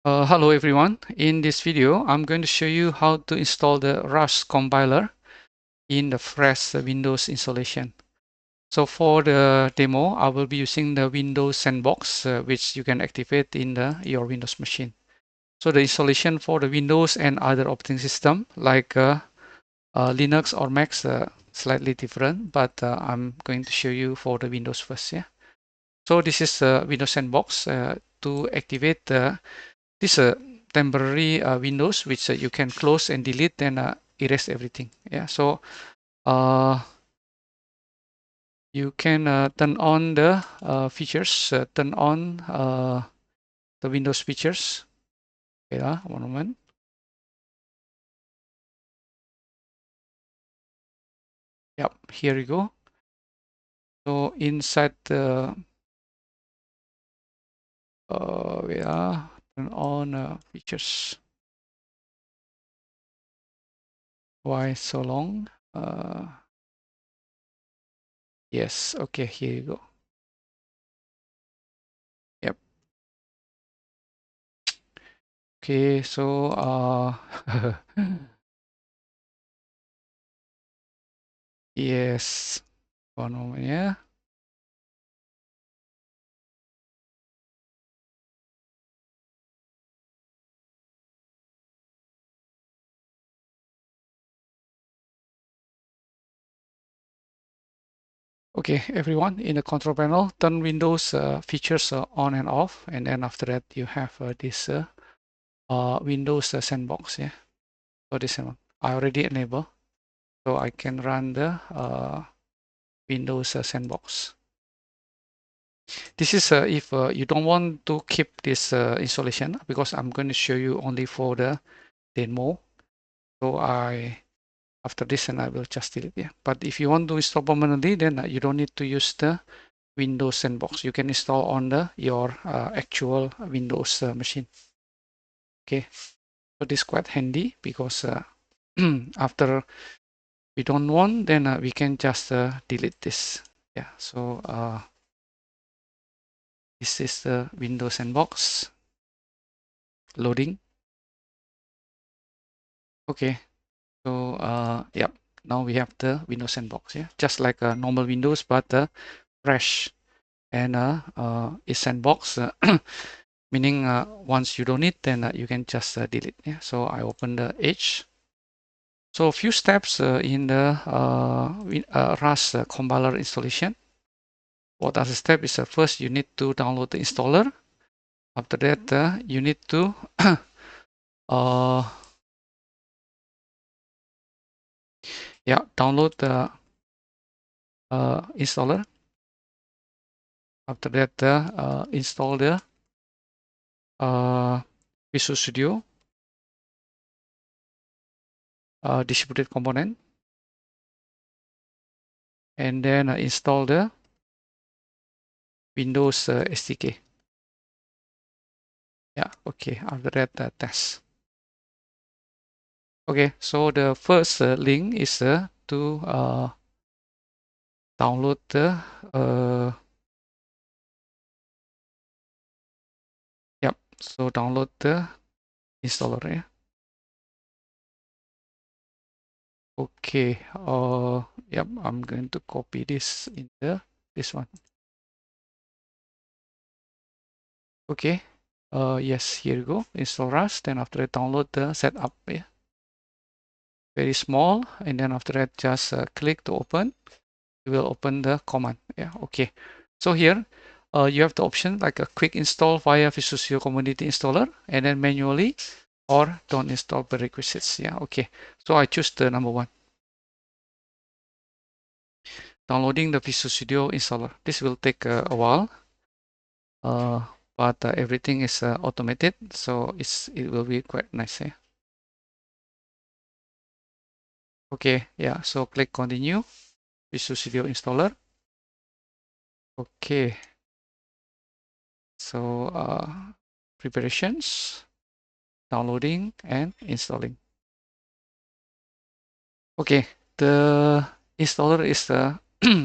Hello everyone. In this video, I'm going to show you how to install the Rust compiler in the fresh Windows installation. So for the demo, I will be using the Windows Sandbox, which you can activate in your Windows machine. So the installation for the Windows and other operating system like Linux or Mac slightly different, but I'm going to show you for the Windows first. Yeah. So this is Windows Sandbox to activate this temporary windows which you can close and delete and erase everything. Yeah, so you can turn on the features, turn on the Windows features. Yeah, one moment. Yep, here you go. So inside the yeah, turn on features. Why so long? Yes, okay, here you go. Yep. Okay, so yes, one moment, yeah. Okay, everyone, in the control panel, turn Windows features on and off, and then after that you have this Windows sandbox. Yeah, so this one I already enable, so I can run the Windows sandbox. This is if you don't want to keep this installation, because I'm going to show you only for the demo. So after this, and I will just delete. Yeah, but if you want to install permanently, then you don't need to use the Windows Sandbox. You can install on your actual Windows machine. Okay, so this is quite handy because after we don't want, then we can just delete this. Yeah, so this is the Windows Sandbox loading. Okay, so yeah, now we have the Windows Sandbox. Yeah, just like a normal Windows, but fresh and it's sandbox. Meaning once you don't need, then you can just delete. Yeah, so I open the Edge. So a few steps in the Rust compiler installation. What are the steps is first you need to download the installer. After that, you need to uh, yeah, download the installer. After that, install the Visual Studio distributed component, and then install the Windows SDK. Yeah, okay. After that, test. Okay, so the first link is to download the yep. So download the installer. Yeah. Okay. Yep. I'm going to copy this in this one. Okay. Yes. Here you go. Install Rust. Then after that, download the setup. Yeah. Very small. And then after that, just click to open. You will open the command. Yeah. Okay. So here, you have the option like a quick install via Visual Studio Community Installer, and then manually, or don't install prerequisites. Yeah. Okay. So I choose the number one. Downloading the Visual Studio installer. This will take a while, but everything is automated, so it will be quite nice. Yeah. Okay. Yeah. So click continue. Visual Studio installer. Okay. So preparations, downloading and installing. Okay, the installer is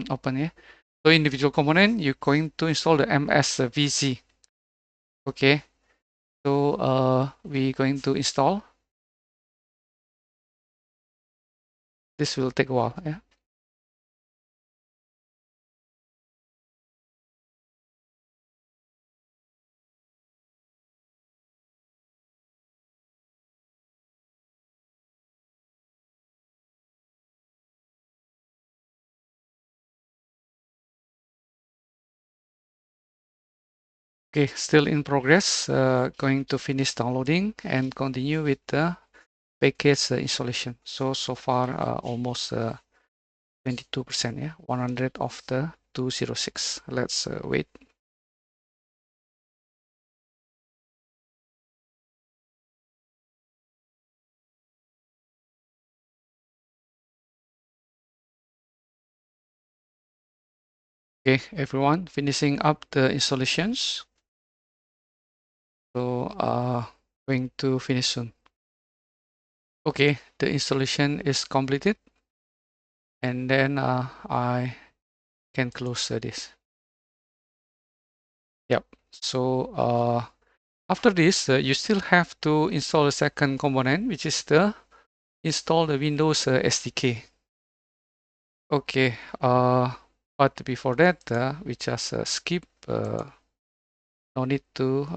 open here. So individual component, you're going to install the MSVC. Okay, So we're going to install. This will take a while. Yeah. Okay, still in progress. Going to finish downloading and continue with the package installation. So far almost 22%. Yeah, 100 of the 206. Let's wait. Okay, everyone, finishing up the installations. So going to finish soon. Okay, the installation is completed, and then I can close this. Yep. So after this, you still have to install a second component, which is the install the Windows SDK. Okay. But before that, we just skip. No need to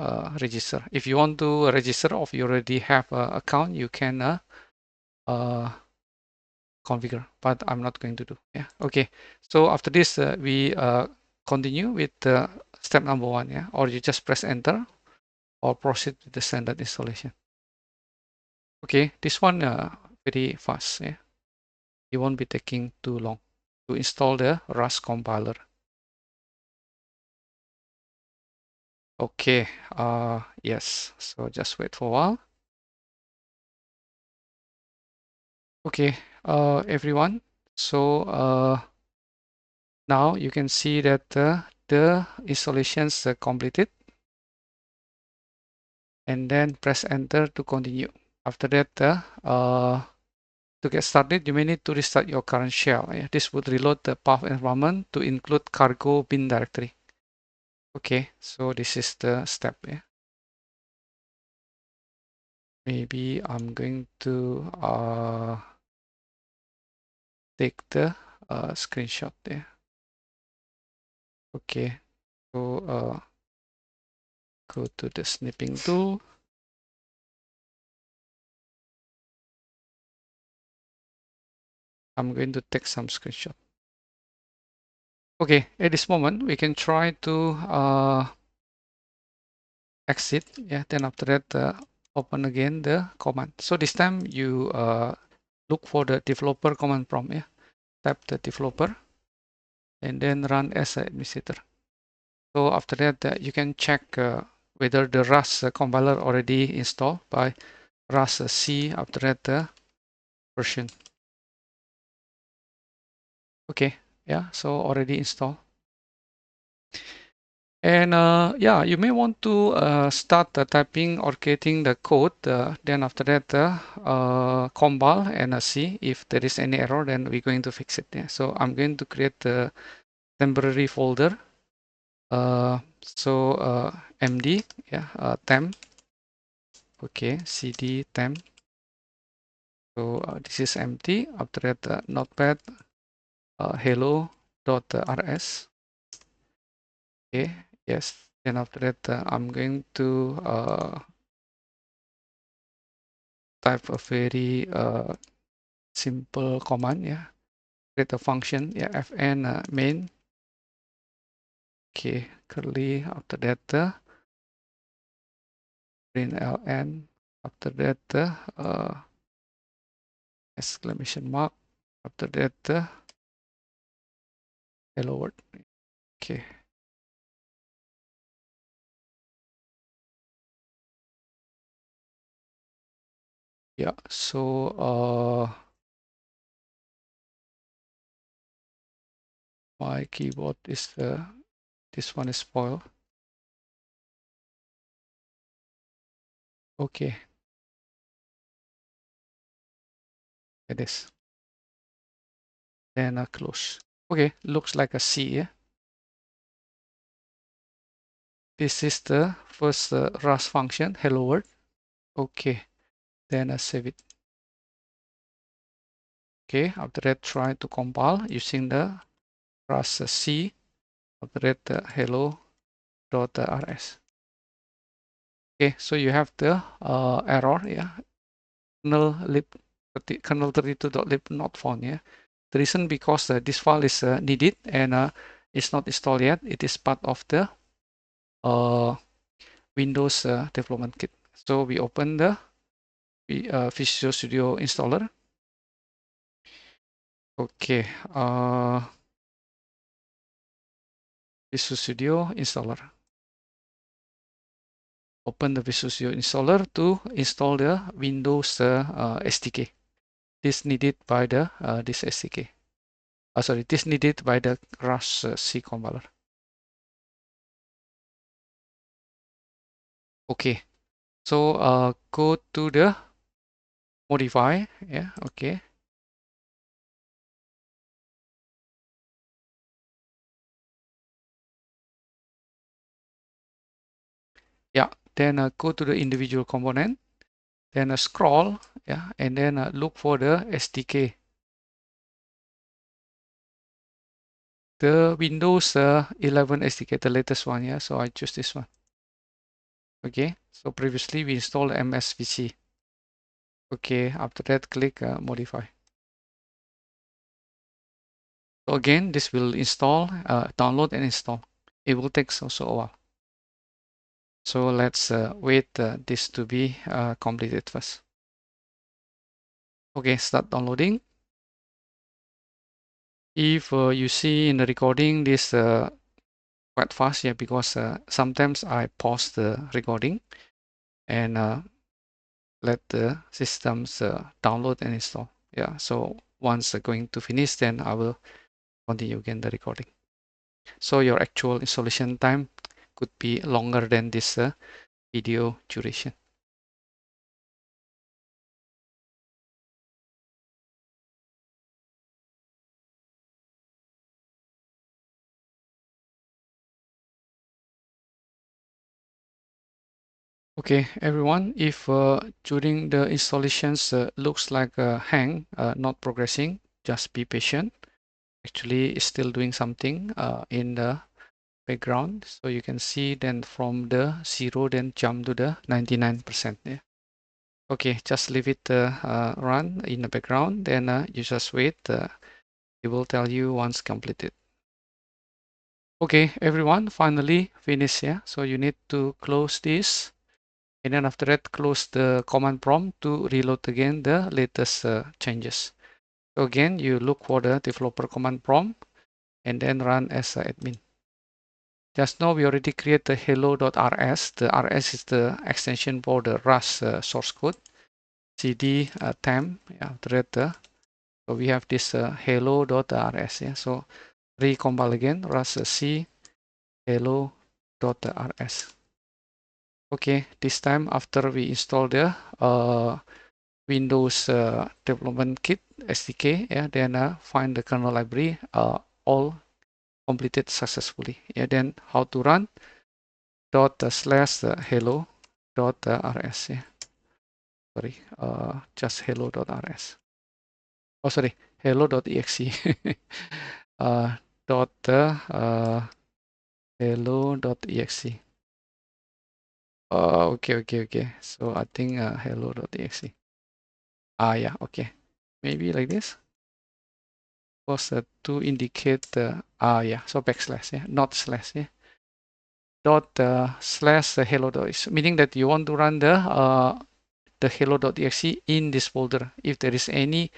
register. If you want to register or if you already have an account, you can configure, but I'm not going to do. Yeah. Okay. So after this, we continue with step number 1. Yeah. Or you just press enter or proceed with the standard installation. Okay. This one very fast. Yeah. It won't be taking too long to install the Rust compiler. Okay. Yes. So just wait for a while. Okay. Everyone. So now you can see that the installations completed, and then press enter to continue. After that, to get started, you may need to restart your current shell. Yeah? This would reload the path environment to include cargo bin directory. Okay, so this is the step. Yeah? Maybe I'm going to take the screenshot there. Okay, so go to the snipping tool. I'm going to take some screenshot. Okay, at this moment, we can try to exit. Yeah, then after that, open again the command. So this time you look for the developer command prompt. Yeah, tap the developer and then run as an administrator. So after that, you can check whether the Rust compiler already installed by Rust C after that version. Okay, yeah, so already installed. And yeah, you may want to start typing or creating the code. Then after that, compile and see if there is any error. Then we're going to fix it. Yeah. So I'm going to create a temporary folder. So md, yeah, temp. Okay, cd temp. So this is empty. After that, notepad hello.rs. Okay, yes. Then after that, I'm going to type a very simple command. Yeah, create a function. Yeah, fn main. Okay, curly. After that, print ln. After that, exclamation mark. After that, hello world. Okay. Yeah. So my keyboard is this one is spoiled. Okay. It is. Then close. Okay, looks like a C. Yeah. this is the first Rust function, hello world. Okay, then save it. Okay, after that, try to compile using the Rust C. After that, hello.rs. Okay, so you have the error, yeah, kernel32.lib not found, yeah. The reason because this file is needed and it's not installed yet. It is part of the Windows development kit. So we open the Visual Studio installer. Okay, Visual Studio installer. Open the Visual Studio installer to install the Windows SDK. This needed by the this SDK. Sorry, this needed by the Rust C compiler. Okay, so go to the modify. Yeah, okay. Yeah, then go to the individual component, then scroll, yeah, and then look for the SDK. The Windows 11 SDK, the latest one, yeah, so I choose this one. Okay, so previously we installed MSVC. Okay, after that, click modify. So again, this will install, download and install. It will take also a while. So let's wait this to be completed first. Okay, start downloading. If you see in the recording this quite fast, yeah, because sometimes I pause the recording and let the systems download and install. Yeah, so once going to finish, then I will continue again the recording. So your actual installation time could be longer than this video duration. Okay, everyone, if during the installations looks like a hang, not progressing, just be patient. Actually, it's still doing something in the background. So you can see then from the 0, then jump to the 99%. Yeah. Okay, just leave it run in the background. Then you just wait. It will tell you once completed. Okay, everyone, finally finished. Yeah. So you need to close this. And then after that, close the command prompt to reload again the latest changes. So again, you look for the developer command prompt and then run as admin. Just now we already create the hello.rs. The rs is the extension for the Rust source code. cd temp, yeah, after that, so we have this hello.rs. Yeah, so recompile again, Rust c hello.rs. Okay, this time after we install the Windows development kit SDK, yeah, then find the kernel library, all completed successfully. Yeah, then how to run dot slash hello dot rs. Yeah, sorry, just hello dot rs. Oh, sorry, hello dot exe. Dot hello dot exe. Okay. So I think hello dot exe. Yeah, okay. Maybe like this. Was to indicate the yeah, so backslash, yeah, not slash, yeah, dot slash hello dot, meaning that you want to run the hello.exe in this folder. If there is any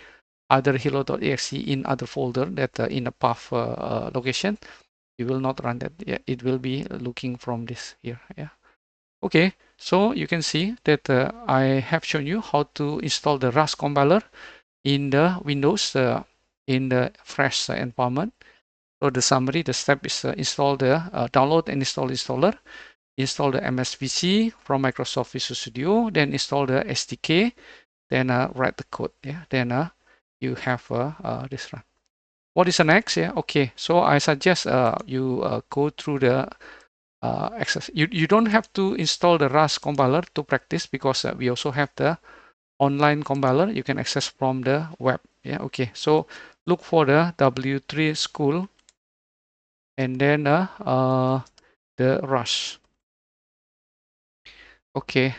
other hello.exe in other folder that in a path location, you will not run that. Yeah, it will be looking from this here. Yeah. Okay, so you can see that I have shown you how to install the Rust compiler in the Windows in the fresh environment. So the summary, the step is install the download and install installer, install the MSVC from Microsoft Visual Studio, then install the SDK, then write the code. Yeah, then you have this run. What is the next? Yeah, okay. So I suggest you go through the access. You don't have to install the Rust compiler to practice, because we also have the online compiler you can access from the web. Yeah, okay. So look for the W3 school and then the Rust. Okay,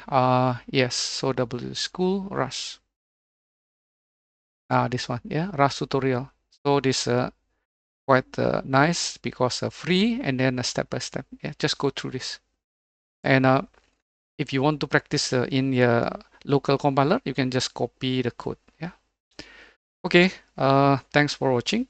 yes, so W school Rust. This one, yeah, Rust tutorial. So this quite nice, because free, and then step by step. Yeah, just go through this. And if you want to practice in your local compiler, you can just copy the code. Yeah. Okay. Thanks for watching.